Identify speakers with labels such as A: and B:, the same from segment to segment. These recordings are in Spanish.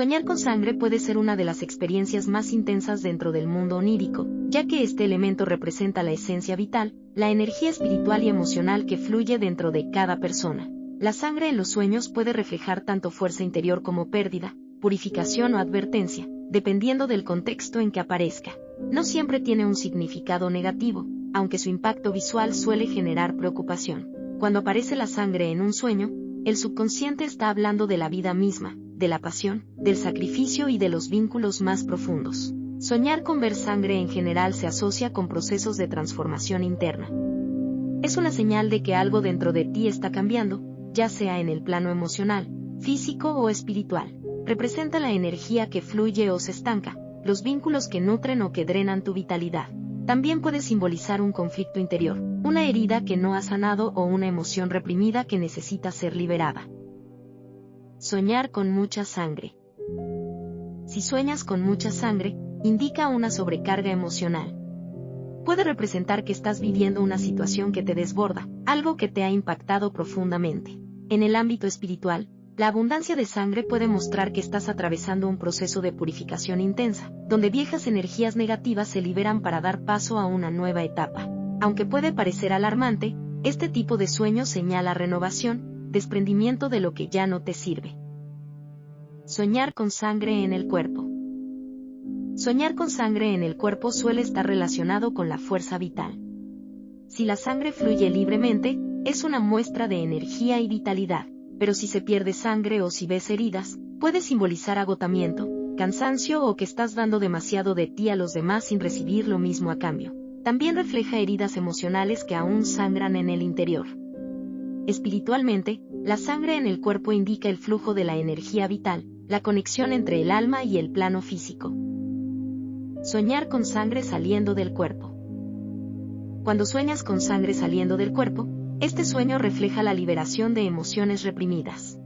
A: Soñar con sangre puede ser una de las experiencias más intensas dentro del mundo onírico, ya que este elemento representa la esencia vital, la energía espiritual y emocional que fluye dentro de cada persona. La sangre en los sueños puede reflejar tanto fuerza interior como pérdida, purificación o advertencia, dependiendo del contexto en que aparezca. No siempre tiene un significado negativo, aunque su impacto visual suele generar preocupación. Cuando aparece la sangre en un sueño, el subconsciente está hablando de la vida misma, de la pasión, del sacrificio y de los vínculos más profundos. Soñar con ver sangre en general se asocia con procesos de transformación interna. Es una señal de que algo dentro de ti está cambiando, ya sea en el plano emocional, físico o espiritual. Representa la energía que fluye o se estanca, los vínculos que nutren o que drenan tu vitalidad. También puede simbolizar un conflicto interior, una herida que no ha sanado o una emoción reprimida que necesita ser liberada. Soñar con mucha sangre. Si sueñas con mucha sangre, indica una sobrecarga emocional. Puede representar que estás viviendo una situación que te desborda, algo que te ha impactado profundamente. En el ámbito espiritual, la abundancia de sangre puede mostrar que estás atravesando un proceso de purificación intensa, donde viejas energías negativas se liberan para dar paso a una nueva etapa. Aunque puede parecer alarmante, este tipo de sueño señala renovación, desprendimiento de lo que ya no te sirve. Soñar con sangre en el cuerpo. Soñar con sangre en el cuerpo suele estar relacionado con la fuerza vital. Si la sangre fluye libremente, es una muestra de energía y vitalidad, pero si se pierde sangre o si ves heridas, puede simbolizar agotamiento, cansancio o que estás dando demasiado de ti a los demás sin recibir lo mismo a cambio. También refleja heridas emocionales que aún sangran en el interior. Espiritualmente, la sangre en el cuerpo indica el flujo de la energía vital, la conexión entre el alma y el plano físico. Soñar con sangre saliendo del cuerpo. Cuando sueñas con sangre saliendo del cuerpo, este sueño refleja la liberación de emociones reprimidas.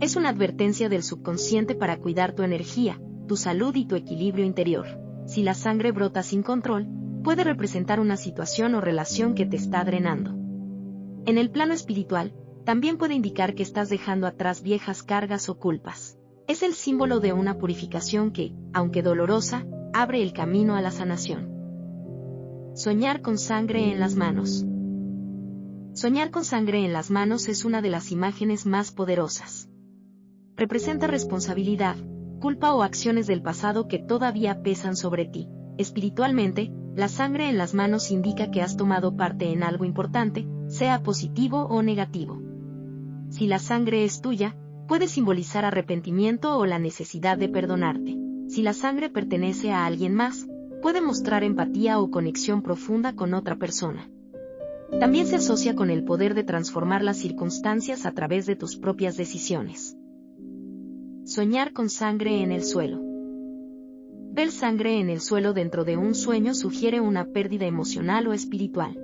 A: Es una advertencia del subconsciente para cuidar tu energía, tu salud y tu equilibrio interior. Si la sangre brota sin control, puede representar una situación o relación que te está drenando. En el plano espiritual, también puede indicar que estás dejando atrás viejas cargas o culpas. Es el símbolo de una purificación que, aunque dolorosa, abre el camino a la sanación. Soñar con sangre en las manos. Soñar con sangre en las manos es una de las imágenes más poderosas. Representa responsabilidad, culpa o acciones del pasado que todavía pesan sobre ti. Espiritualmente, la sangre en las manos indica que has tomado parte en algo importante, sea positivo o negativo. Si la sangre es tuya, puede simbolizar arrepentimiento o la necesidad de perdonarte. Si la sangre pertenece a alguien más, puede mostrar empatía o conexión profunda con otra persona. También se asocia con el poder de transformar las circunstancias a través de tus propias decisiones. Soñar con sangre en el suelo. Ver sangre en el suelo dentro de un sueño sugiere una pérdida emocional o espiritual.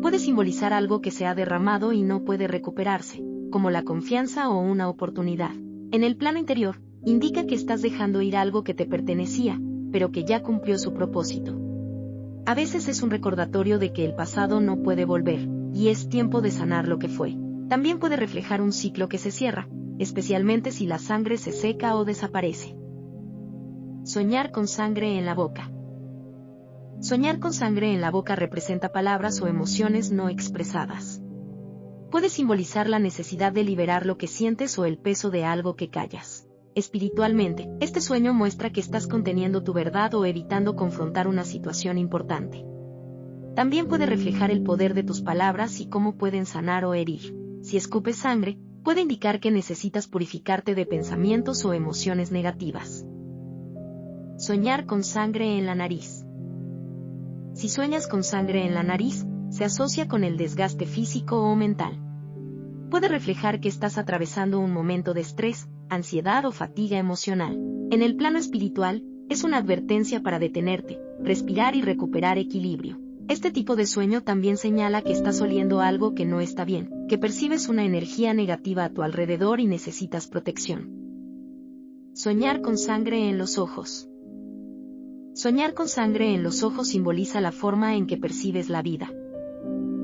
A: Puede simbolizar algo que se ha derramado y no puede recuperarse, como la confianza o una oportunidad. En el plano interior, indica que estás dejando ir algo que te pertenecía, pero que ya cumplió su propósito. A veces es un recordatorio de que el pasado no puede volver, y es tiempo de sanar lo que fue. También puede reflejar un ciclo que se cierra, especialmente si la sangre se seca o desaparece. Soñar con sangre en la boca. Soñar con sangre en la boca representa palabras o emociones no expresadas. Puede simbolizar la necesidad de liberar lo que sientes o el peso de algo que callas. Espiritualmente, este sueño muestra que estás conteniendo tu verdad o evitando confrontar una situación importante. También puede reflejar el poder de tus palabras y cómo pueden sanar o herir. Si escupes sangre, puede indicar que necesitas purificarte de pensamientos o emociones negativas. Soñar con sangre en la nariz. Si sueñas con sangre en la nariz, se asocia con el desgaste físico o mental. Puede reflejar que estás atravesando un momento de estrés, ansiedad o fatiga emocional. En el plano espiritual, es una advertencia para detenerte, respirar y recuperar equilibrio. Este tipo de sueño también señala que estás oliendo algo que no está bien, que percibes una energía negativa a tu alrededor y necesitas protección. Soñar con sangre en los ojos. Soñar con sangre en los ojos simboliza la forma en que percibes la vida.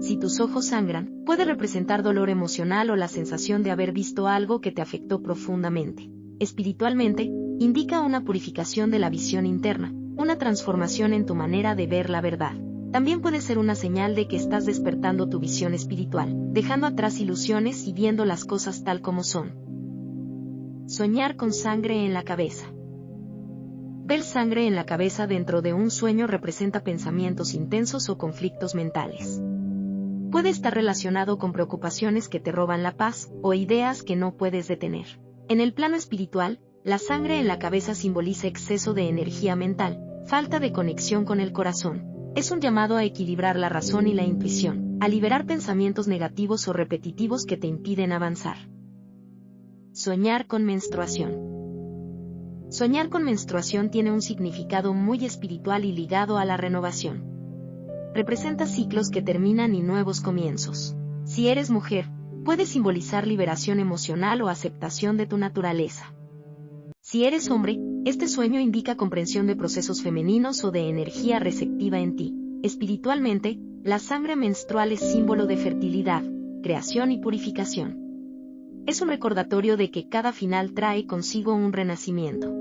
A: Si tus ojos sangran, puede representar dolor emocional o la sensación de haber visto algo que te afectó profundamente. Espiritualmente, indica una purificación de la visión interna, una transformación en tu manera de ver la verdad. También puede ser una señal de que estás despertando tu visión espiritual, dejando atrás ilusiones y viendo las cosas tal como son. Soñar con sangre en la cabeza. Ver sangre en la cabeza dentro de un sueño representa pensamientos intensos o conflictos mentales. Puede estar relacionado con preocupaciones que te roban la paz, o ideas que no puedes detener. En el plano espiritual, la sangre en la cabeza simboliza exceso de energía mental, falta de conexión con el corazón. Es un llamado a equilibrar la razón y la intuición, a liberar pensamientos negativos o repetitivos que te impiden avanzar. Soñar con menstruación. Soñar con menstruación tiene un significado muy espiritual y ligado a la renovación. Representa ciclos que terminan y nuevos comienzos. Si eres mujer, puede simbolizar liberación emocional o aceptación de tu naturaleza. Si eres hombre, este sueño indica comprensión de procesos femeninos o de energía receptiva en ti. Espiritualmente, la sangre menstrual es símbolo de fertilidad, creación y purificación. Es un recordatorio de que cada final trae consigo un renacimiento.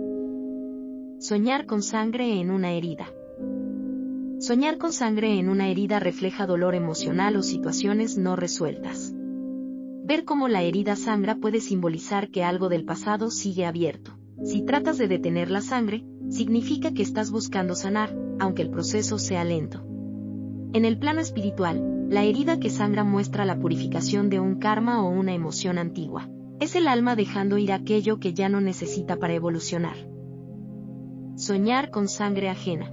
A: Soñar con sangre en una herida. Soñar con sangre en una herida refleja dolor emocional o situaciones no resueltas. Ver cómo la herida sangra puede simbolizar que algo del pasado sigue abierto. Si tratas de detener la sangre, significa que estás buscando sanar, aunque el proceso sea lento. En el plano espiritual, la herida que sangra muestra la purificación de un karma o una emoción antigua. Es el alma dejando ir aquello que ya no necesita para evolucionar. Soñar con sangre ajena.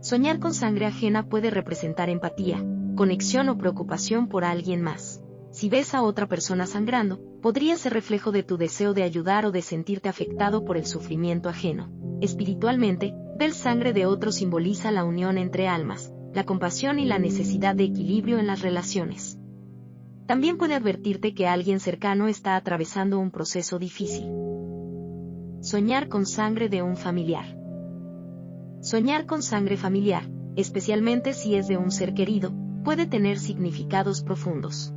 A: Soñar con sangre ajena puede representar empatía, conexión o preocupación por alguien más. Si ves a otra persona sangrando, podría ser reflejo de tu deseo de ayudar o de sentirte afectado por el sufrimiento ajeno. Espiritualmente, ver sangre de otro simboliza la unión entre almas, la compasión y la necesidad de equilibrio en las relaciones. También puede advertirte que alguien cercano está atravesando un proceso difícil. Soñar con sangre de un familiar. Soñar con sangre familiar, especialmente si es de un ser querido, puede tener significados profundos.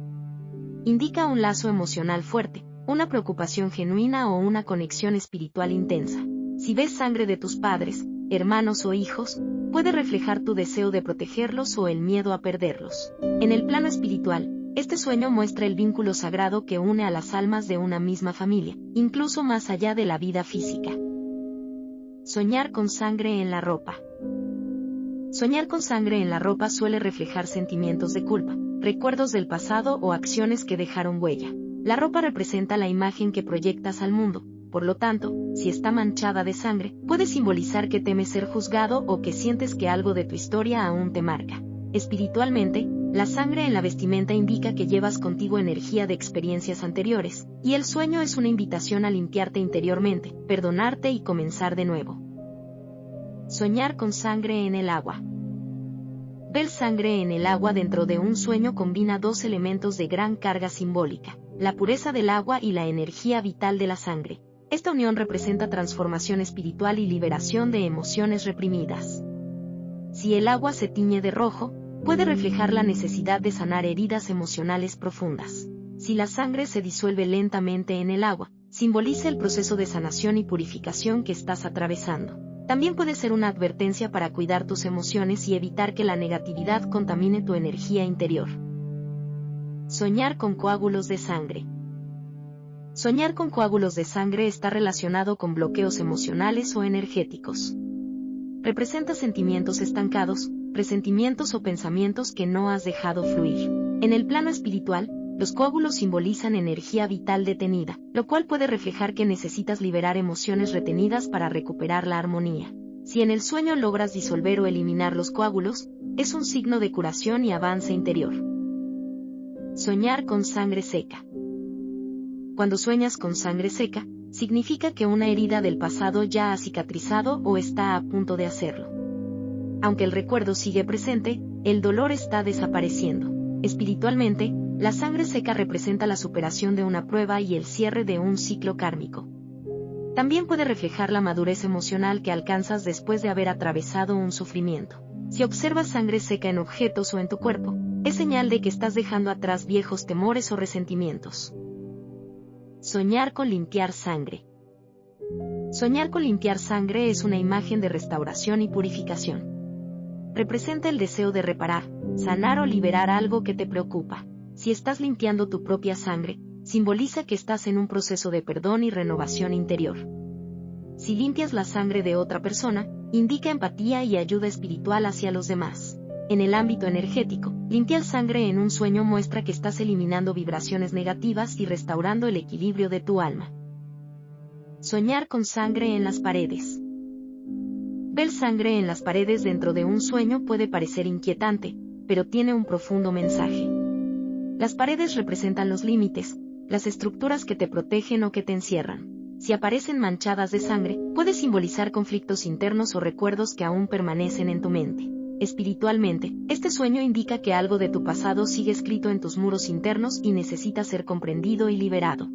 A: Indica un lazo emocional fuerte, una preocupación genuina o una conexión espiritual intensa. Si ves sangre de tus padres, hermanos o hijos, puede reflejar tu deseo de protegerlos o el miedo a perderlos. En el plano espiritual, este sueño muestra el vínculo sagrado que une a las almas de una misma familia, incluso más allá de la vida física. Soñar con sangre en la ropa. Soñar con sangre en la ropa suele reflejar sentimientos de culpa, recuerdos del pasado o acciones que dejaron huella. La ropa representa la imagen que proyectas al mundo, por lo tanto, si está manchada de sangre, puede simbolizar que temes ser juzgado o que sientes que algo de tu historia aún te marca. Espiritualmente, la sangre en la vestimenta indica que llevas contigo energía de experiencias anteriores, y el sueño es una invitación a limpiarte interiormente, perdonarte y comenzar de nuevo. Soñar con sangre en el agua. Ver sangre en el agua dentro de un sueño combina dos elementos de gran carga simbólica, la pureza del agua y la energía vital de la sangre. Esta unión representa transformación espiritual y liberación de emociones reprimidas. Si el agua se tiñe de rojo, puede reflejar la necesidad de sanar heridas emocionales profundas. Si la sangre se disuelve lentamente en el agua, simboliza el proceso de sanación y purificación que estás atravesando. También puede ser una advertencia para cuidar tus emociones y evitar que la negatividad contamine tu energía interior. Soñar con coágulos de sangre. Soñar con coágulos de sangre está relacionado con bloqueos emocionales o energéticos. Representa sentimientos estancados, presentimientos o pensamientos que no has dejado fluir. En el plano espiritual, los coágulos simbolizan energía vital detenida, lo cual puede reflejar que necesitas liberar emociones retenidas para recuperar la armonía. Si en el sueño logras disolver o eliminar los coágulos, es un signo de curación y avance interior. Soñar con sangre seca. Cuando sueñas con sangre seca, significa que una herida del pasado ya ha cicatrizado o está a punto de hacerlo. Aunque el recuerdo sigue presente, el dolor está desapareciendo. Espiritualmente, la sangre seca representa la superación de una prueba y el cierre de un ciclo kármico. También puede reflejar la madurez emocional que alcanzas después de haber atravesado un sufrimiento. Si observas sangre seca en objetos o en tu cuerpo, es señal de que estás dejando atrás viejos temores o resentimientos. Soñar con limpiar sangre. Soñar con limpiar sangre es una imagen de restauración y purificación. Representa el deseo de reparar, sanar o liberar algo que te preocupa. Si estás limpiando tu propia sangre, simboliza que estás en un proceso de perdón y renovación interior. Si limpias la sangre de otra persona, indica empatía y ayuda espiritual hacia los demás. En el ámbito energético, limpiar sangre en un sueño muestra que estás eliminando vibraciones negativas y restaurando el equilibrio de tu alma. Soñar con sangre en las paredes. Ver sangre en las paredes dentro de un sueño puede parecer inquietante, pero tiene un profundo mensaje. Las paredes representan los límites, las estructuras que te protegen o que te encierran. Si aparecen manchadas de sangre, puede simbolizar conflictos internos o recuerdos que aún permanecen en tu mente. Espiritualmente, este sueño indica que algo de tu pasado sigue escrito en tus muros internos y necesita ser comprendido y liberado.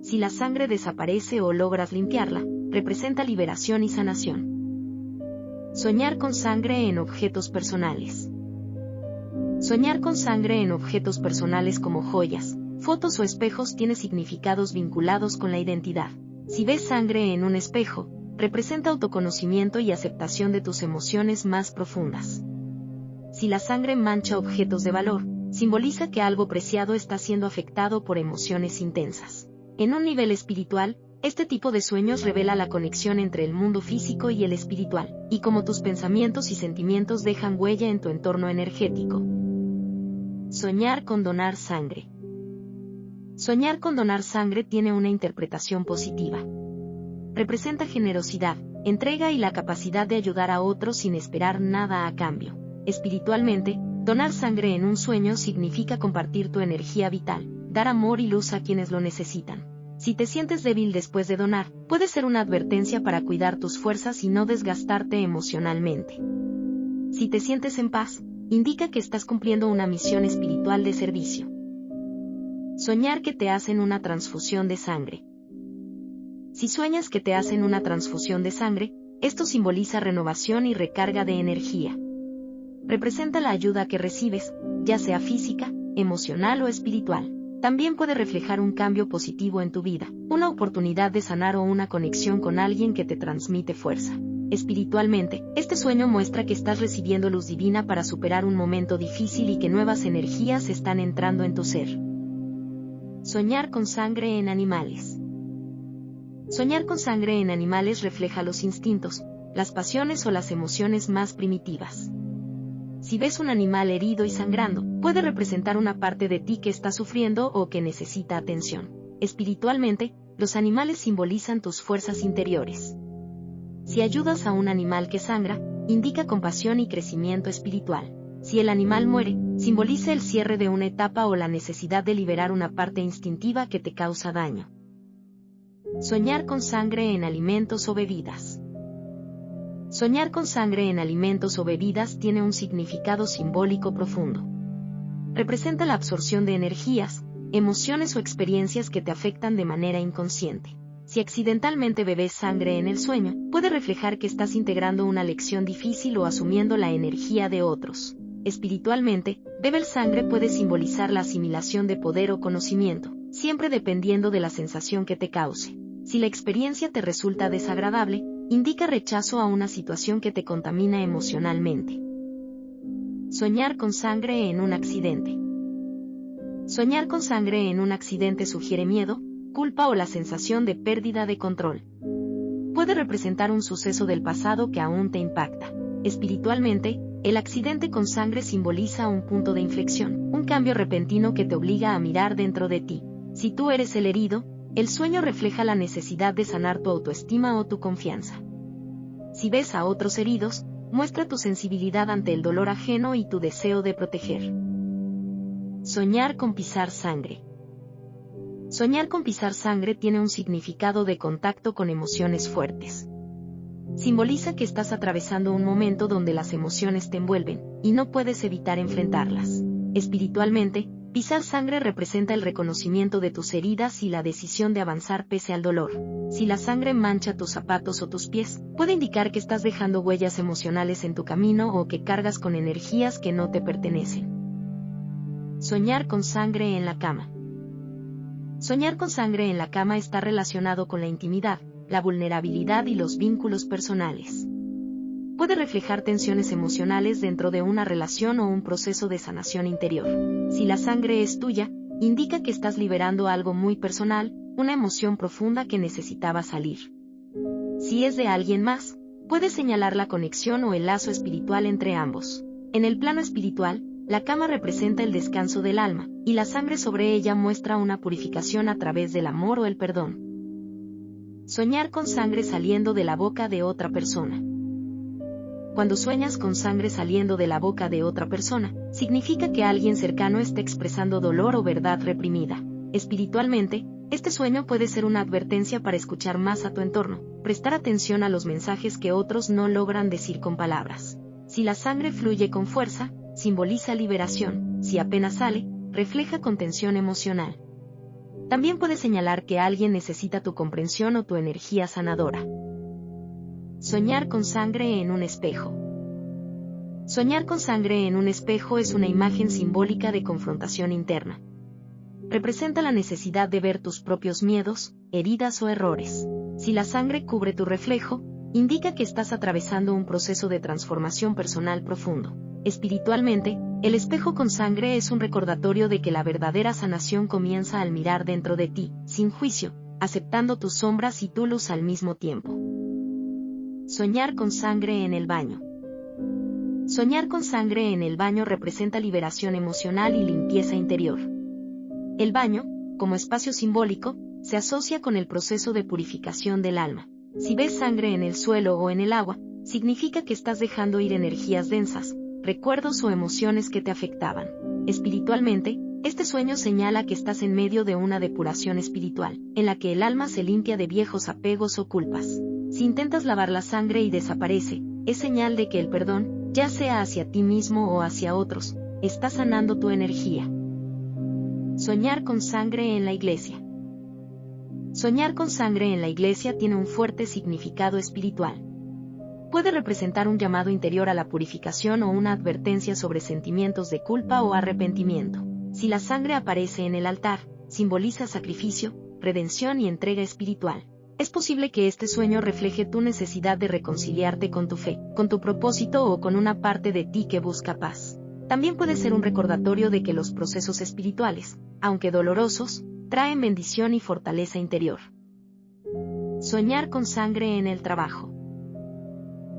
A: Si la sangre desaparece o logras limpiarla, representa liberación y sanación. Soñar con sangre en objetos personales. Soñar con sangre en objetos personales como joyas, fotos o espejos tiene significados vinculados con la identidad. Si ves sangre en un espejo, representa autoconocimiento y aceptación de tus emociones más profundas. Si la sangre mancha objetos de valor, simboliza que algo preciado está siendo afectado por emociones intensas. En un nivel espiritual, este tipo de sueños revela la conexión entre el mundo físico y el espiritual, y cómo tus pensamientos y sentimientos dejan huella en tu entorno energético. Soñar con donar sangre. Soñar con donar sangre tiene una interpretación positiva. Representa generosidad, entrega y la capacidad de ayudar a otros sin esperar nada a cambio. Espiritualmente, donar sangre en un sueño significa compartir tu energía vital, dar amor y luz a quienes lo necesitan. Si te sientes débil después de donar, puede ser una advertencia para cuidar tus fuerzas y no desgastarte emocionalmente. Si te sientes en paz, indica que estás cumpliendo una misión espiritual de servicio. Soñar que te hacen una transfusión de sangre. Si sueñas que te hacen una transfusión de sangre, esto simboliza renovación y recarga de energía. Representa la ayuda que recibes, ya sea física, emocional o espiritual. También puede reflejar un cambio positivo en tu vida, una oportunidad de sanar o una conexión con alguien que te transmite fuerza. Espiritualmente, este sueño muestra que estás recibiendo luz divina para superar un momento difícil y que nuevas energías están entrando en tu ser. Soñar con sangre en animales. Soñar con sangre en animales refleja los instintos, las pasiones o las emociones más primitivas. Si ves un animal herido y sangrando, puede representar una parte de ti que está sufriendo o que necesita atención. Espiritualmente, los animales simbolizan tus fuerzas interiores. Si ayudas a un animal que sangra, indica compasión y crecimiento espiritual. Si el animal muere, simboliza el cierre de una etapa o la necesidad de liberar una parte instintiva que te causa daño. Soñar con sangre en alimentos o bebidas. Soñar con sangre en alimentos o bebidas tiene un significado simbólico profundo. Representa la absorción de energías, emociones o experiencias que te afectan de manera inconsciente. Si accidentalmente bebes sangre en el sueño, puede reflejar que estás integrando una lección difícil o asumiendo la energía de otros. Espiritualmente, beber sangre puede simbolizar la asimilación de poder o conocimiento, siempre dependiendo de la sensación que te cause. Si la experiencia te resulta desagradable, indica rechazo a una situación que te contamina emocionalmente. Soñar con sangre en un accidente. Soñar con sangre en un accidente sugiere miedo, culpa o la sensación de pérdida de control. Puede representar un suceso del pasado que aún te impacta. Espiritualmente, el accidente con sangre simboliza un punto de inflexión, un cambio repentino que te obliga a mirar dentro de ti. Si tú eres el herido, el sueño refleja la necesidad de sanar tu autoestima o tu confianza. Si ves a otros heridos, muestra tu sensibilidad ante el dolor ajeno y tu deseo de proteger. Soñar con pisar sangre. Soñar con pisar sangre tiene un significado de contacto con emociones fuertes. Simboliza que estás atravesando un momento donde las emociones te envuelven, y no puedes evitar enfrentarlas. Espiritualmente, pisar sangre representa el reconocimiento de tus heridas y la decisión de avanzar pese al dolor. Si la sangre mancha tus zapatos o tus pies, puede indicar que estás dejando huellas emocionales en tu camino o que cargas con energías que no te pertenecen. Soñar con sangre en la cama. Soñar con sangre en la cama está relacionado con la intimidad, la vulnerabilidad y los vínculos personales. Puede reflejar tensiones emocionales dentro de una relación o un proceso de sanación interior. Si la sangre es tuya, indica que estás liberando algo muy personal, una emoción profunda que necesitaba salir. Si es de alguien más, puede señalar la conexión o el lazo espiritual entre ambos. En el plano espiritual, la cama representa el descanso del alma, y la sangre sobre ella muestra una purificación a través del amor o el perdón. Soñar con sangre saliendo de la boca de otra persona. Cuando sueñas con sangre saliendo de la boca de otra persona, significa que alguien cercano está expresando dolor o verdad reprimida. Espiritualmente, este sueño puede ser una advertencia para escuchar más a tu entorno, prestar atención a los mensajes que otros no logran decir con palabras. Si la sangre fluye con fuerza, simboliza liberación; si apenas sale, refleja contención emocional. También puede señalar que alguien necesita tu comprensión o tu energía sanadora. Soñar con sangre en un espejo. Soñar con sangre en un espejo es una imagen simbólica de confrontación interna. Representa la necesidad de ver tus propios miedos, heridas o errores. Si la sangre cubre tu reflejo, indica que estás atravesando un proceso de transformación personal profundo. Espiritualmente, el espejo con sangre es un recordatorio de que la verdadera sanación comienza al mirar dentro de ti, sin juicio, aceptando tus sombras y tu luz al mismo tiempo. Soñar con sangre en el baño. Soñar con sangre en el baño representa liberación emocional y limpieza interior. El baño, como espacio simbólico, se asocia con el proceso de purificación del alma. Si ves sangre en el suelo o en el agua, significa que estás dejando ir energías densas, recuerdos o emociones que te afectaban. Espiritualmente, este sueño señala que estás en medio de una depuración espiritual, en la que el alma se limpia de viejos apegos o culpas. Si intentas lavar la sangre y desaparece, es señal de que el perdón, ya sea hacia ti mismo o hacia otros, está sanando tu energía. Soñar con sangre en la iglesia. Soñar con sangre en la iglesia tiene un fuerte significado espiritual. Puede representar un llamado interior a la purificación o una advertencia sobre sentimientos de culpa o arrepentimiento. Si la sangre aparece en el altar, simboliza sacrificio, redención y entrega espiritual. Es posible que este sueño refleje tu necesidad de reconciliarte con tu fe, con tu propósito o con una parte de ti que busca paz. También puede ser un recordatorio de que los procesos espirituales, aunque dolorosos, traen bendición y fortaleza interior. Soñar con sangre en el trabajo.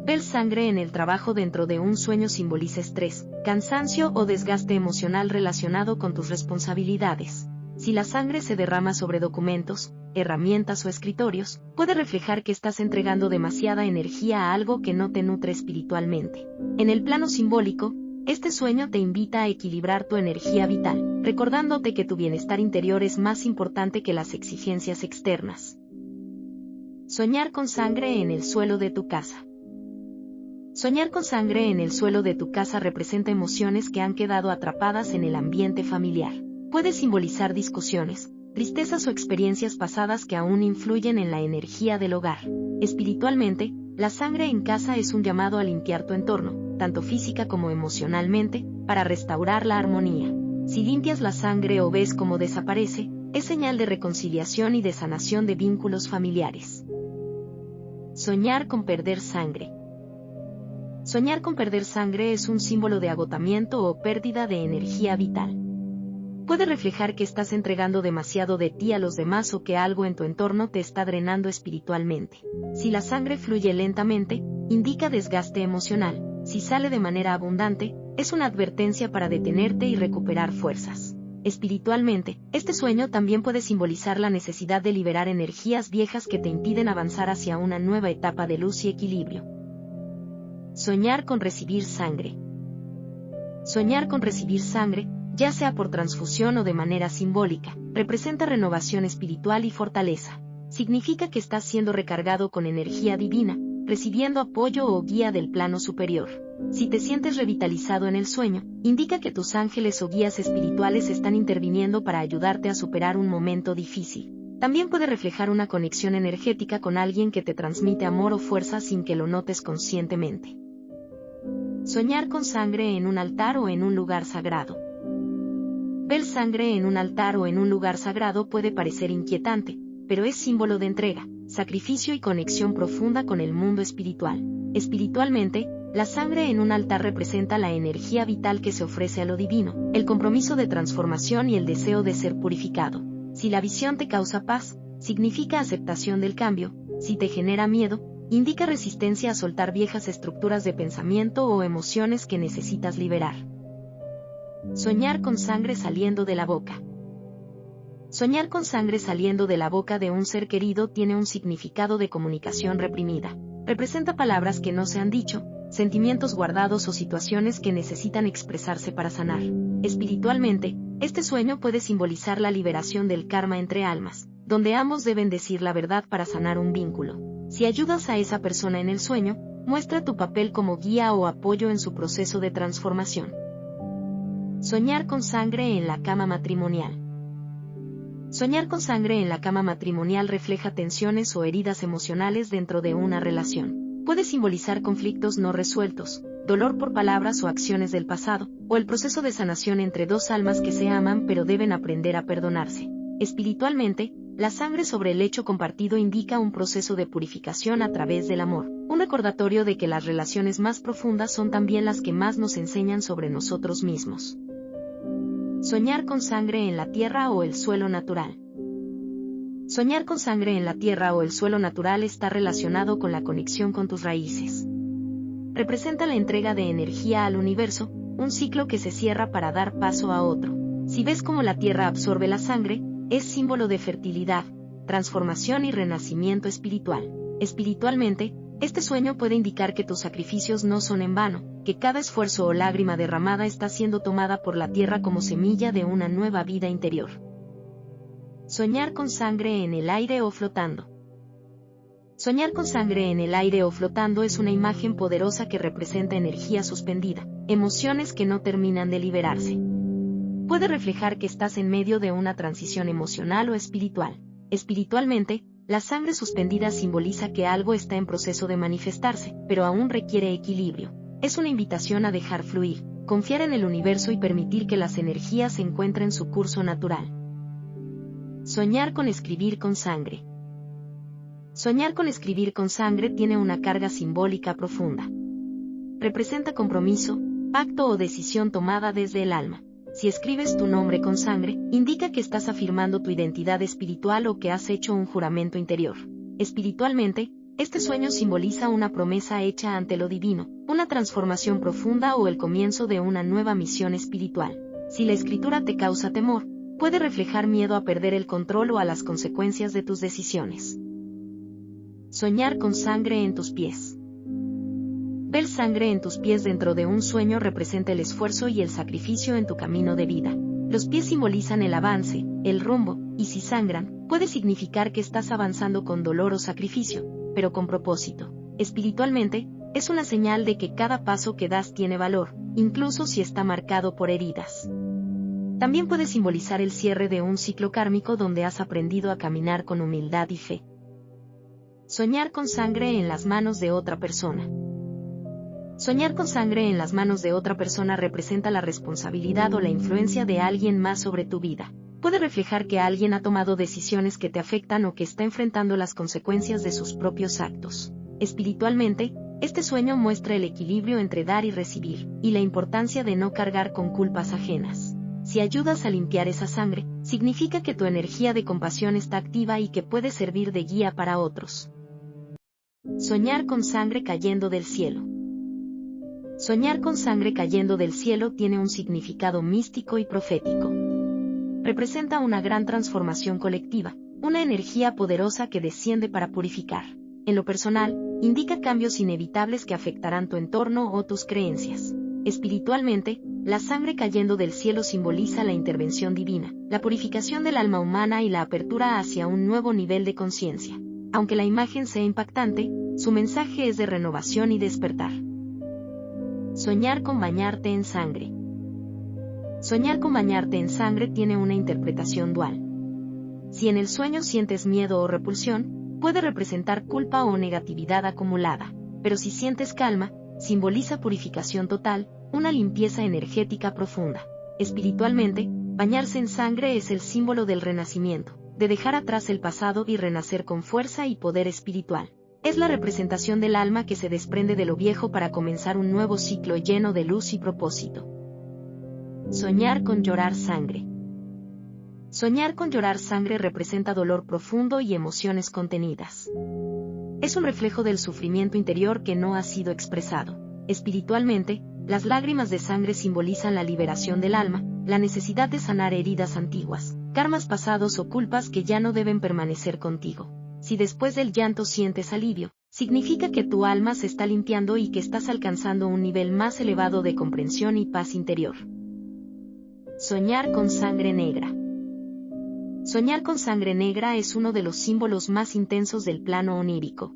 A: Ver sangre en el trabajo dentro de un sueño simboliza estrés, cansancio o desgaste emocional relacionado con tus responsabilidades. Si la sangre se derrama sobre documentos, herramientas o escritorios, puede reflejar que estás entregando demasiada energía a algo que no te nutre espiritualmente. En el plano simbólico, este sueño te invita a equilibrar tu energía vital, recordándote que tu bienestar interior es más importante que las exigencias externas. Soñar con sangre en el suelo de tu casa. Soñar con sangre en el suelo de tu casa representa emociones que han quedado atrapadas en el ambiente familiar. Puede simbolizar discusiones, tristezas o experiencias pasadas que aún influyen en la energía del hogar. Espiritualmente, la sangre en casa es un llamado a limpiar tu entorno, tanto física como emocionalmente, para restaurar la armonía. Si limpias la sangre o ves cómo desaparece, es señal de reconciliación y de sanación de vínculos familiares. Soñar con perder sangre. Soñar con perder sangre es un símbolo de agotamiento o pérdida de energía vital. Puede reflejar que estás entregando demasiado de ti a los demás o que algo en tu entorno te está drenando espiritualmente. Si la sangre fluye lentamente, indica desgaste emocional. Si sale de manera abundante, es una advertencia para detenerte y recuperar fuerzas. Espiritualmente, este sueño también puede simbolizar la necesidad de liberar energías viejas que te impiden avanzar hacia una nueva etapa de luz y equilibrio. Soñar con recibir sangre. Soñar con recibir sangre, ya sea por transfusión o de manera simbólica, representa renovación espiritual y fortaleza. Significa que estás siendo recargado con energía divina, recibiendo apoyo o guía del plano superior. Si te sientes revitalizado en el sueño, indica que tus ángeles o guías espirituales están interviniendo para ayudarte a superar un momento difícil. También puede reflejar una conexión energética con alguien que te transmite amor o fuerza sin que lo notes conscientemente. Soñar con sangre en un altar o en un lugar sagrado. Ver sangre en un altar o en un lugar sagrado puede parecer inquietante, pero es símbolo de entrega, sacrificio y conexión profunda con el mundo espiritual. Espiritualmente, la sangre en un altar representa la energía vital que se ofrece a lo divino, el compromiso de transformación y el deseo de ser purificado. Si la visión te causa paz, significa aceptación del cambio; si te genera miedo, indica resistencia a soltar viejas estructuras de pensamiento o emociones que necesitas liberar. Soñar con sangre saliendo de la boca. Soñar con sangre saliendo de la boca de un ser querido tiene un significado de comunicación reprimida. Representa palabras que no se han dicho, sentimientos guardados o situaciones que necesitan expresarse para sanar. Espiritualmente, este sueño puede simbolizar la liberación del karma entre almas, donde ambos deben decir la verdad para sanar un vínculo. Si ayudas a esa persona en el sueño, muestra tu papel como guía o apoyo en su proceso de transformación. Soñar con sangre en la cama matrimonial. Soñar con sangre en la cama matrimonial refleja tensiones o heridas emocionales dentro de una relación. Puede simbolizar conflictos no resueltos, dolor por palabras o acciones del pasado, o el proceso de sanación entre dos almas que se aman pero deben aprender a perdonarse. Espiritualmente, la sangre sobre el lecho compartido indica un proceso de purificación a través del amor, un recordatorio de que las relaciones más profundas son también las que más nos enseñan sobre nosotros mismos. Soñar con sangre en la tierra o el suelo natural. Soñar con sangre en la tierra o el suelo natural está relacionado con la conexión con tus raíces. Representa la entrega de energía al universo, un ciclo que se cierra para dar paso a otro. Si ves cómo la tierra absorbe la sangre, es símbolo de fertilidad, transformación y renacimiento espiritual. Espiritualmente, este sueño puede indicar que tus sacrificios no son en vano, que cada esfuerzo o lágrima derramada está siendo tomada por la tierra como semilla de una nueva vida interior. Soñar con sangre en el aire o flotando. Soñar con sangre en el aire o flotando es una imagen poderosa que representa energía suspendida, emociones que no terminan de liberarse. Puede reflejar que estás en medio de una transición emocional o espiritual. Espiritualmente, la sangre suspendida simboliza que algo está en proceso de manifestarse, pero aún requiere equilibrio. Es una invitación a dejar fluir, confiar en el universo y permitir que las energías encuentren su curso natural. Soñar con escribir con sangre. Soñar con escribir con sangre tiene una carga simbólica profunda. Representa compromiso, pacto o decisión tomada desde el alma. Si escribes tu nombre con sangre, indica que estás afirmando tu identidad espiritual o que has hecho un juramento interior. Espiritualmente, este sueño simboliza una promesa hecha ante lo divino, una transformación profunda o el comienzo de una nueva misión espiritual. Si la escritura te causa temor, puede reflejar miedo a perder el control o a las consecuencias de tus decisiones. Soñar con sangre en tus pies. Ver sangre en tus pies dentro de un sueño representa el esfuerzo y el sacrificio en tu camino de vida. Los pies simbolizan el avance, el rumbo, y si sangran, puede significar que estás avanzando con dolor o sacrificio, pero con propósito. Espiritualmente, es una señal de que cada paso que das tiene valor, incluso si está marcado por heridas. También puede simbolizar el cierre de un ciclo kármico donde has aprendido a caminar con humildad y fe. Soñar con sangre en las manos de otra persona. Soñar con sangre en las manos de otra persona representa la responsabilidad o la influencia de alguien más sobre tu vida. Puede reflejar que alguien ha tomado decisiones que te afectan o que está enfrentando las consecuencias de sus propios actos. Espiritualmente, este sueño muestra el equilibrio entre dar y recibir, y la importancia de no cargar con culpas ajenas. Si ayudas a limpiar esa sangre, significa que tu energía de compasión está activa y que puede servir de guía para otros. Soñar con sangre cayendo del cielo. Soñar con sangre cayendo del cielo tiene un significado místico y profético. Representa una gran transformación colectiva, una energía poderosa que desciende para purificar. En lo personal, indica cambios inevitables que afectarán tu entorno o tus creencias. Espiritualmente, la sangre cayendo del cielo simboliza la intervención divina, la purificación del alma humana y la apertura hacia un nuevo nivel de conciencia. Aunque la imagen sea impactante, su mensaje es de renovación y despertar. Soñar con bañarte en sangre. Soñar con bañarte en sangre tiene una interpretación dual. Si en el sueño sientes miedo o repulsión, puede representar culpa o negatividad acumulada, pero si sientes calma, simboliza purificación total, una limpieza energética profunda. Espiritualmente, bañarse en sangre es el símbolo del renacimiento, de dejar atrás el pasado y renacer con fuerza y poder espiritual. Es la representación del alma que se desprende de lo viejo para comenzar un nuevo ciclo lleno de luz y propósito. Soñar con llorar sangre. Soñar con llorar sangre representa dolor profundo y emociones contenidas. Es un reflejo del sufrimiento interior que no ha sido expresado. Espiritualmente, las lágrimas de sangre simbolizan la liberación del alma, la necesidad de sanar heridas antiguas, karmas pasados o culpas que ya no deben permanecer contigo. Si después del llanto sientes alivio, significa que tu alma se está limpiando y que estás alcanzando un nivel más elevado de comprensión y paz interior. Soñar con sangre negra. Soñar con sangre negra es uno de los símbolos más intensos del plano onírico.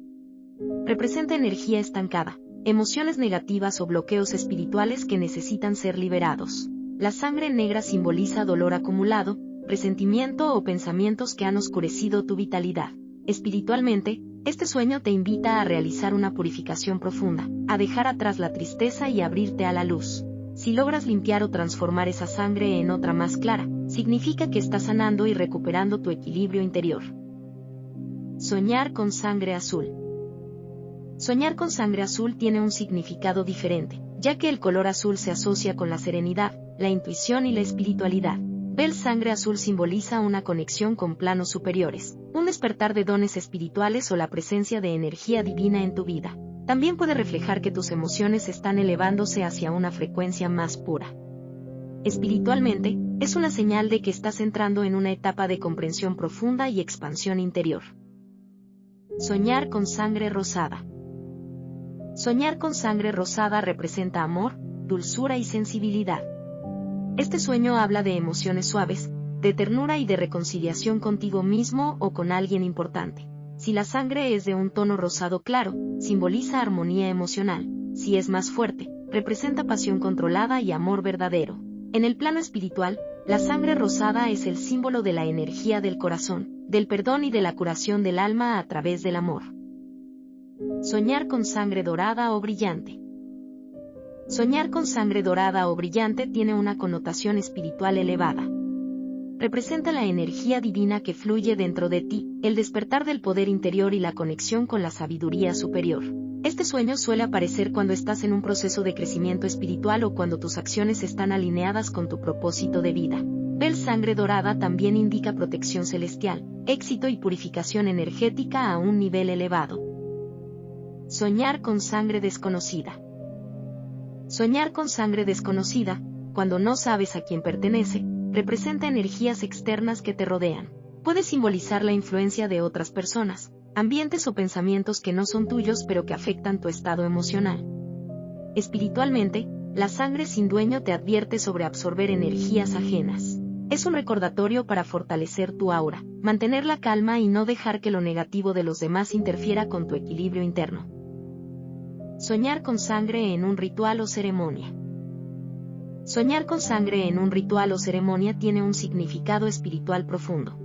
A: Representa energía estancada, emociones negativas o bloqueos espirituales que necesitan ser liberados. La sangre negra simboliza dolor acumulado, resentimiento o pensamientos que han oscurecido tu vitalidad. Espiritualmente, este sueño te invita a realizar una purificación profunda, a dejar atrás la tristeza y abrirte a la luz. Si logras limpiar o transformar esa sangre en otra más clara, significa que estás sanando y recuperando tu equilibrio interior. Soñar con sangre azul. Soñar con sangre azul tiene un significado diferente, ya que el color azul se asocia con la serenidad, la intuición y la espiritualidad. El sangre azul simboliza una conexión con planos superiores, un despertar de dones espirituales o la presencia de energía divina en tu vida. También puede reflejar que tus emociones están elevándose hacia una frecuencia más pura. Espiritualmente, es una señal de que estás entrando en una etapa de comprensión profunda y expansión interior. Soñar con sangre rosada. Soñar con sangre rosada representa amor, dulzura y sensibilidad. Este sueño habla de emociones suaves, de ternura y de reconciliación contigo mismo o con alguien importante. Si la sangre es de un tono rosado claro, simboliza armonía emocional. Si es más fuerte, representa pasión controlada y amor verdadero. En el plano espiritual, la sangre rosada es el símbolo de la energía del corazón, del perdón y de la curación del alma a través del amor. Soñar con sangre dorada o brillante. Soñar con sangre dorada o brillante tiene una connotación espiritual elevada. Representa la energía divina que fluye dentro de ti, el despertar del poder interior y la conexión con la sabiduría superior. Este sueño suele aparecer cuando estás en un proceso de crecimiento espiritual o cuando tus acciones están alineadas con tu propósito de vida. Ver sangre dorada también indica protección celestial, éxito y purificación energética a un nivel elevado. Soñar con sangre desconocida. Soñar con sangre desconocida, cuando no sabes a quién pertenece, representa energías externas que te rodean. Puede simbolizar la influencia de otras personas, ambientes o pensamientos que no son tuyos pero que afectan tu estado emocional. Espiritualmente, la sangre sin dueño te advierte sobre absorber energías ajenas. Es un recordatorio para fortalecer tu aura, mantener la calma y no dejar que lo negativo de los demás interfiera con tu equilibrio interno. Soñar con sangre en un ritual o ceremonia. Soñar con sangre en un ritual o ceremonia tiene un significado espiritual profundo.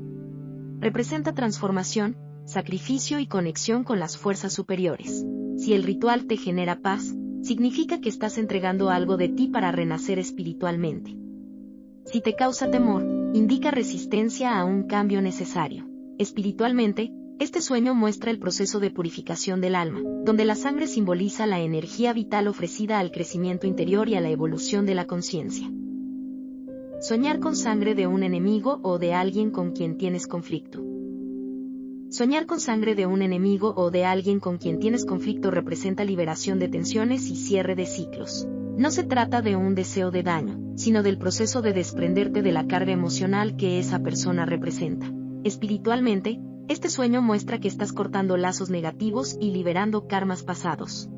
A: Representa transformación, sacrificio y conexión con las fuerzas superiores. Si el ritual te genera paz, significa que estás entregando algo de ti para renacer espiritualmente. Si te causa temor, indica resistencia a un cambio necesario. Espiritualmente, este sueño muestra el proceso de purificación del alma, donde la sangre simboliza la energía vital ofrecida al crecimiento interior y a la evolución de la conciencia. Soñar con sangre de un enemigo o de alguien con quien tienes conflicto. Soñar con sangre de un enemigo o de alguien con quien tienes conflicto representa liberación de tensiones y cierre de ciclos. No se trata de un deseo de daño, sino del proceso de desprenderte de la carga emocional que esa persona representa. Espiritualmente, este sueño muestra que estás cortando lazos negativos y liberando karmas pasados.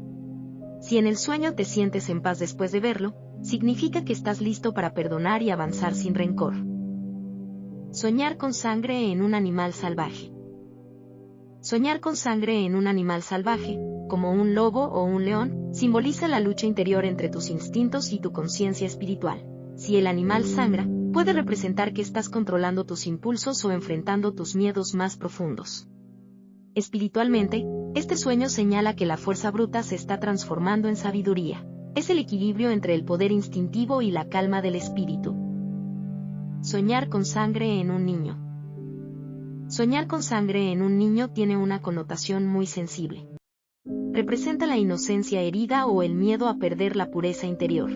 A: Si en el sueño te sientes en paz después de verlo, significa que estás listo para perdonar y avanzar sin rencor. Soñar con sangre en un animal salvaje. Soñar con sangre en un animal salvaje, como un lobo o un león, simboliza la lucha interior entre tus instintos y tu conciencia espiritual. Si el animal sangra, puede representar que estás controlando tus impulsos o enfrentando tus miedos más profundos. Espiritualmente, este sueño señala que la fuerza bruta se está transformando en sabiduría. Es el equilibrio entre el poder instintivo y la calma del espíritu. Soñar con sangre en un niño. Soñar con sangre en un niño tiene una connotación muy sensible. Representa la inocencia herida o el miedo a perder la pureza interior.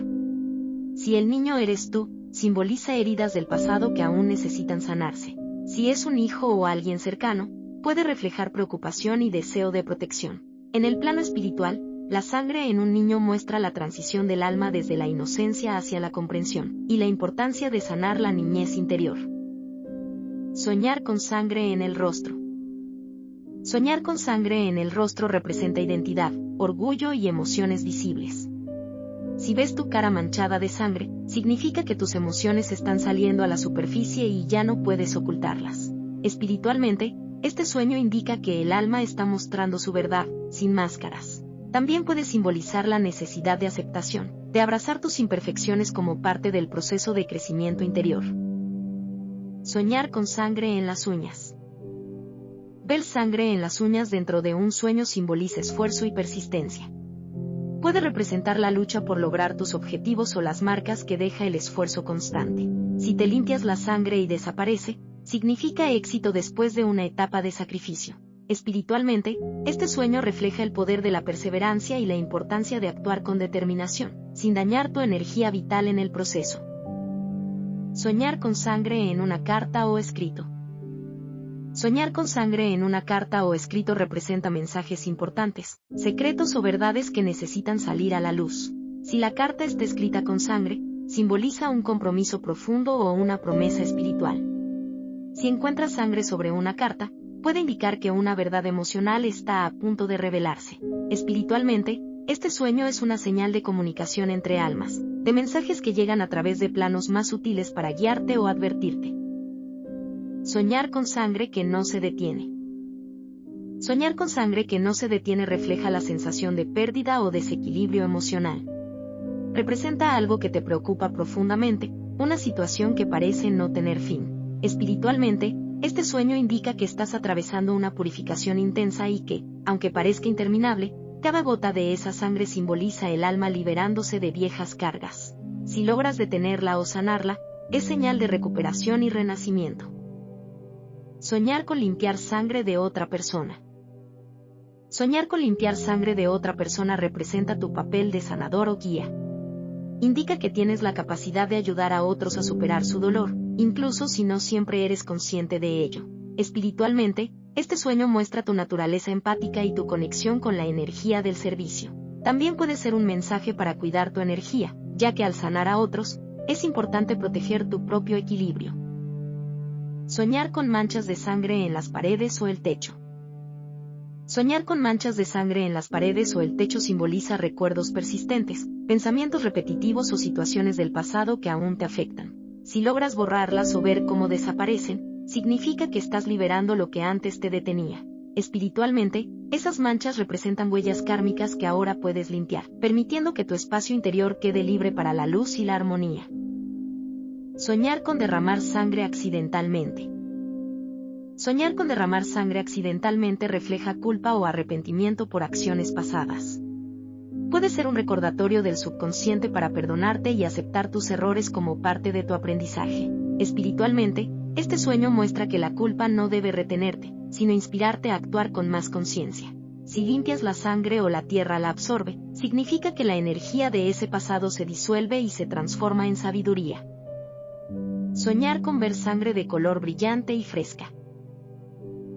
A: Si el niño eres tú, simboliza heridas del pasado que aún necesitan sanarse. Si es un hijo o alguien cercano, puede reflejar preocupación y deseo de protección. En el plano espiritual, la sangre en un niño muestra la transición del alma desde la inocencia hacia la comprensión, y la importancia de sanar la niñez interior. Soñar con sangre en el rostro. Soñar con sangre en el rostro representa identidad, orgullo y emociones visibles. Si ves tu cara manchada de sangre, significa que tus emociones están saliendo a la superficie y ya no puedes ocultarlas. Espiritualmente, este sueño indica que el alma está mostrando su verdad, sin máscaras. También puede simbolizar la necesidad de aceptación, de abrazar tus imperfecciones como parte del proceso de crecimiento interior. Soñar con sangre en las uñas. Ver sangre en las uñas dentro de un sueño simboliza esfuerzo y persistencia. Puede representar la lucha por lograr tus objetivos o las marcas que deja el esfuerzo constante. Si te limpias la sangre y desaparece, significa éxito después de una etapa de sacrificio. Espiritualmente, este sueño refleja el poder de la perseverancia y la importancia de actuar con determinación, sin dañar tu energía vital en el proceso. Soñar con sangre en una carta o escrito. Soñar con sangre en una carta o escrito representa mensajes importantes, secretos o verdades que necesitan salir a la luz. Si la carta está escrita con sangre, simboliza un compromiso profundo o una promesa espiritual. Si encuentras sangre sobre una carta, puede indicar que una verdad emocional está a punto de revelarse. Espiritualmente, este sueño es una señal de comunicación entre almas, de mensajes que llegan a través de planos más sutiles para guiarte o advertirte. Soñar con sangre que no se detiene. Soñar con sangre que no se detiene refleja la sensación de pérdida o desequilibrio emocional. Representa algo que te preocupa profundamente, una situación que parece no tener fin. Espiritualmente, este sueño indica que estás atravesando una purificación intensa y que, aunque parezca interminable, cada gota de esa sangre simboliza el alma liberándose de viejas cargas. Si logras detenerla o sanarla, es señal de recuperación y renacimiento. Soñar con limpiar sangre de otra persona. Soñar con limpiar sangre de otra persona representa tu papel de sanador o guía. Indica que tienes la capacidad de ayudar a otros a superar su dolor, incluso si no siempre eres consciente de ello. Espiritualmente, este sueño muestra tu naturaleza empática y tu conexión con la energía del servicio. También puede ser un mensaje para cuidar tu energía, ya que al sanar a otros, es importante proteger tu propio equilibrio. Soñar con manchas de sangre en las paredes o el techo. Soñar con manchas de sangre en las paredes o el techo simboliza recuerdos persistentes, pensamientos repetitivos o situaciones del pasado que aún te afectan. Si logras borrarlas o ver cómo desaparecen, significa que estás liberando lo que antes te detenía. Espiritualmente, esas manchas representan huellas kármicas que ahora puedes limpiar, permitiendo que tu espacio interior quede libre para la luz y la armonía. Soñar con derramar sangre accidentalmente. Soñar con derramar sangre accidentalmente refleja culpa o arrepentimiento por acciones pasadas. Puede ser un recordatorio del subconsciente para perdonarte y aceptar tus errores como parte de tu aprendizaje. Espiritualmente, este sueño muestra que la culpa no debe retenerte, sino inspirarte a actuar con más conciencia. Si limpias la sangre o la tierra la absorbe, significa que la energía de ese pasado se disuelve y se transforma en sabiduría. Soñar con ver sangre de color brillante y fresca.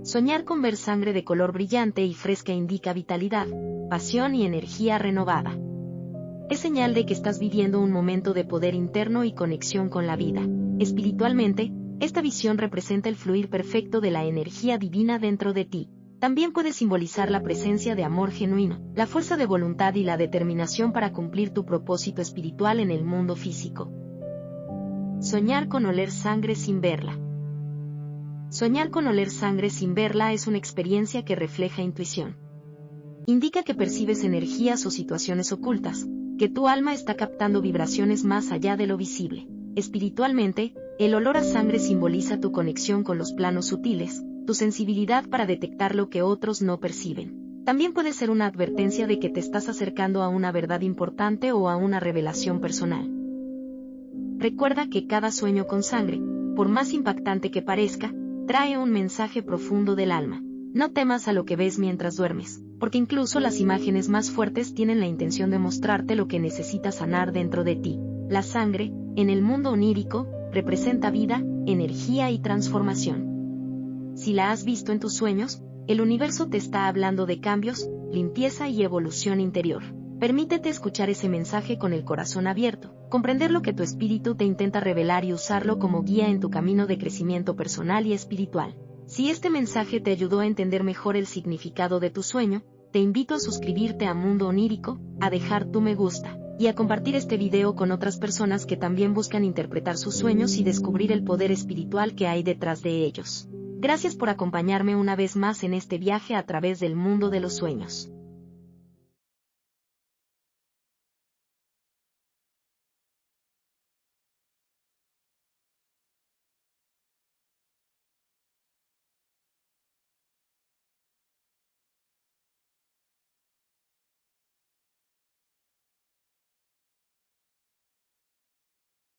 A: Soñar con ver sangre de color brillante y fresca indica vitalidad, pasión y energía renovada. Es señal de que estás viviendo un momento de poder interno y conexión con la vida. Espiritualmente, esta visión representa el fluir perfecto de la energía divina dentro de ti. También puede simbolizar la presencia de amor genuino, la fuerza de voluntad y la determinación para cumplir tu propósito espiritual en el mundo físico. Soñar con oler sangre sin verla. Soñar con oler sangre sin verla es una experiencia que refleja intuición. Indica que percibes energías o situaciones ocultas, que tu alma está captando vibraciones más allá de lo visible. Espiritualmente, el olor a sangre simboliza tu conexión con los planos sutiles, tu sensibilidad para detectar lo que otros no perciben. También puede ser una advertencia de que te estás acercando a una verdad importante o a una revelación personal. Recuerda que cada sueño con sangre, por más impactante que parezca, trae un mensaje profundo del alma. No temas a lo que ves mientras duermes, porque incluso las imágenes más fuertes tienen la intención de mostrarte lo que necesitas sanar dentro de ti. La sangre, en el mundo onírico, representa vida, energía y transformación. Si la has visto en tus sueños, el universo te está hablando de cambios, limpieza y evolución interior. Permítete escuchar ese mensaje con el corazón abierto, comprender lo que tu espíritu te intenta revelar y usarlo como guía en tu camino de crecimiento personal y espiritual. Si este mensaje te ayudó a entender mejor el significado de tu sueño, te invito a suscribirte a Mundo Onírico, a dejar tu me gusta, y a compartir este video con otras personas que también buscan interpretar sus sueños y descubrir el poder espiritual que hay detrás de ellos. Gracias por acompañarme una vez más en este viaje a través del mundo de los sueños.